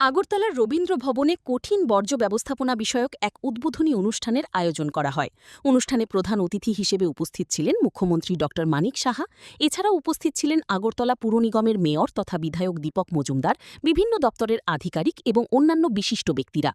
আগরতলার রবীন্দ্র ভবনে কঠিন বর্জ্য ব্যবস্থাপনা বিষয়ক এক উদ্বোধনী অনুষ্ঠানের আয়োজন করা হয়। অনুষ্ঠানে প্রধান অতিথি হিসেবে উপস্থিত ছিলেন মুখ্যমন্ত্রী ড মানিক সাহা। এছাড়াও উপস্থিত ছিলেন আগরতলা পুর নিগমের মেয়র তথা বিধায়ক দীপক মজুমদার, বিভিন্ন দপ্তরের আধিকারিক এবং অন্যান্য বিশিষ্ট ব্যক্তিরা।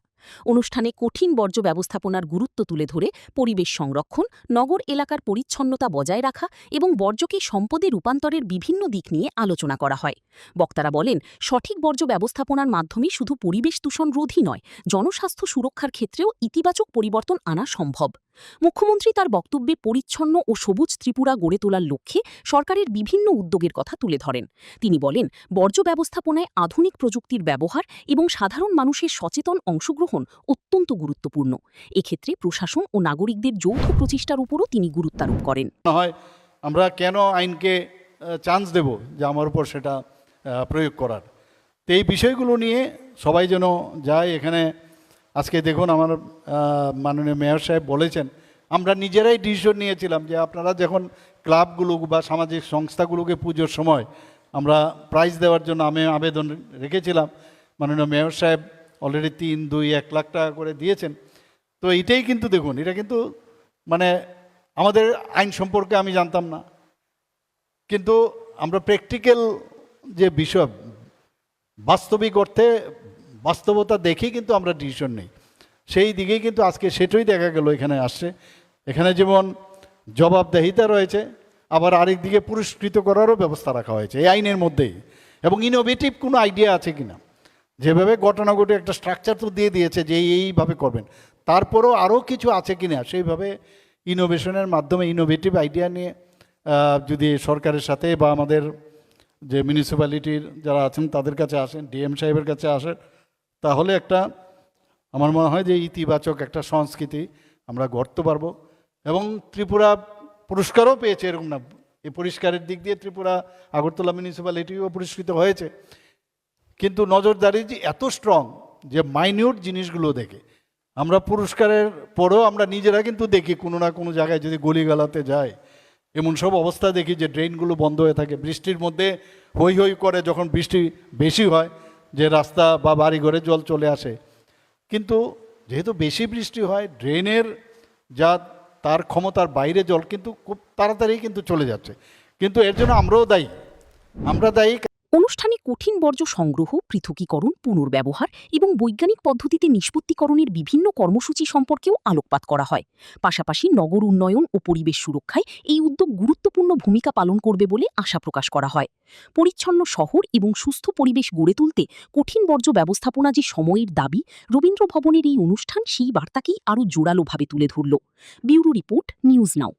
অনুষ্ঠানে কঠিন বর্জ্য ব্যবস্থাপনার গুরুত্ব তুলে ধরে পরিবেশ সংরক্ষণ, নগর এলাকার পরিচ্ছন্নতা বজায় রাখা এবং বর্জ্যকে সম্পদে রূপান্তরের বিভিন্ন দিক নিয়ে আলোচনা করা হয়। বক্তারা বলেন, সঠিক বর্জ্য ব্যবস্থাপনার মাধ্যমে শুধু পরিবেশ দূষণ রোধই নয়, জনস্বাস্থ্য সুরক্ষার ক্ষেত্রেও ইতিবাচক পরিবর্তন আনা সম্ভব। মুখ্যমন্ত্রী তার বক্তব্যে পরিচ্ছন্ন ও সবুজ ত্রিপুরা গড়ে তোলার লক্ষ্যে সরকারের বিভিন্ন উদ্যোগের কথা তুলে ধরেন। তিনি বলেন, বর্জ্য ব্যবস্থাপনায় আধুনিক প্রযুক্তির ব্যবহার এবং সাধারণ মানুষের সচেতন অংশগ্রহণ অত্যন্ত গুরুত্বপূর্ণ। এক্ষেত্রে প্রশাসন ও নাগরিকদের যৌথ প্রচেষ্টার উপরও তিনি গুরুত্বারোপ করেন। আমরা কেন আইনকে চান্স দেব যে আমার উপর সেটা প্রয়োগ করার, তো এই বিষয়গুলো নিয়ে সবাই যেন যায়। এখানে আজকে দেখুন, আমার মাননীয় মেয়র সাহেব বলেছেন, আমরা নিজেরাই ডিসিশন নিয়েছিলাম যে আপনারা যখন ক্লাবগুলো বা সামাজিক সংস্থাগুলোকে পুজোর সময় আমরা প্রাইজ দেওয়ার জন্য আমি আবেদন রেখেছিলাম। মাননীয় মেয়র সাহেব অলরেডি 1 লাখ টাকা করে দিয়েছেন। তো এটাই কিন্তু দেখুন, এটা কিন্তু মানে আমাদের আইন সম্পর্কে আমি জানতাম না, কিন্তু আমরা প্র্যাকটিক্যাল যে বিষয় বাস্তবিক অর্থে বাস্তবতা দেখেই কিন্তু আমরা ডিসিশন নিই। সেই দিকেই কিন্তু আজকে সেটাই দেখা গেল এখানে আসছে। এখানে যেমন জবাবদেহিতা রয়েছে, আবার আরেক দিকে পুরস্কৃত করারও ব্যবস্থা রাখা হয়েছে এই আইনের মধ্যেই। এবং ইনোভেটিভ কোনো আইডিয়া আছে কিনা, যেভাবে ঘটনাঘটে একটা স্ট্রাকচার তো দিয়ে দিয়েছে যে এইভাবে করবেন, তারপরেও আরও কিছু আছে কিনা সেইভাবে ইনোভেশনের মাধ্যমে ইনোভেটিভ আইডিয়া নিয়ে যদি সরকারের সাথে বা আমাদের যে মিউনিসিপ্যালিটির যারা আছেন তাদের কাছে আসেন, ডিএম সাহেবের কাছে আসেন, তাহলে একটা আমার মনে হয় যে ইতিবাচক একটা সংস্কৃতি আমরা গড়তে পারবো। এবং ত্রিপুরা পুরস্কারও পেয়েছে, এরকম না, এই পরিষ্কারের দিক দিয়ে ত্রিপুরা আগরতলা মিউনিসিপ্যালিটিও পুরস্কৃত হয়েছে। কিন্তু নজরদারি যে এত স্ট্রং যে মাইনিউট জিনিসগুলো দেখে আমরা পুরস্কারের পরেও আমরা নিজেরা কিন্তু দেখি কোনো না কোনো জায়গায় যদি গলিগালাতে যায় এমন সব অবস্থা দেখি যে ড্রেনগুলো বন্ধ হয়ে থাকে, বৃষ্টির মধ্যে হই হই করে, যখন বৃষ্টি বেশি হয় যে রাস্তা বা বাড়িঘরে জল চলে আসে। কিন্তু যেহেতু বেশি বৃষ্টি হয়, ড্রেনের যা তার ক্ষমতার বাইরে জল কিন্তু খুব তাড়াতাড়ি কিন্তু চলে যাচ্ছে। কিন্তু এর জন্য আমরা দায়ী। অনুষ্ঠানে কঠিন বর্জ্য সংগ্রহ, পৃথকীকরণ, পুনর্ব্যবহার এবং বৈজ্ঞানিক পদ্ধতিতে নিষ্পত্তিকরণের বিভিন্ন কর্মসূচি সম্পর্কেও আলোকপাত করা হয়। পাশাপাশি নগর উন্নয়ন ও পরিবেশ সুরক্ষায় এই উদ্যোগ গুরুত্বপূর্ণ ভূমিকা পালন করবে বলে আশা প্রকাশ করা হয়। পরিচ্ছন্ন শহর এবং সুস্থ পরিবেশ গড়ে তুলতে কঠিন বর্জ্য ব্যবস্থাপনা যে সময়ের দাবি, রবীন্দ্র ভবনের এই অনুষ্ঠান সেই বার্তাকেই আরও জোরালোভাবে তুলে ধরল। Bureau report, news now.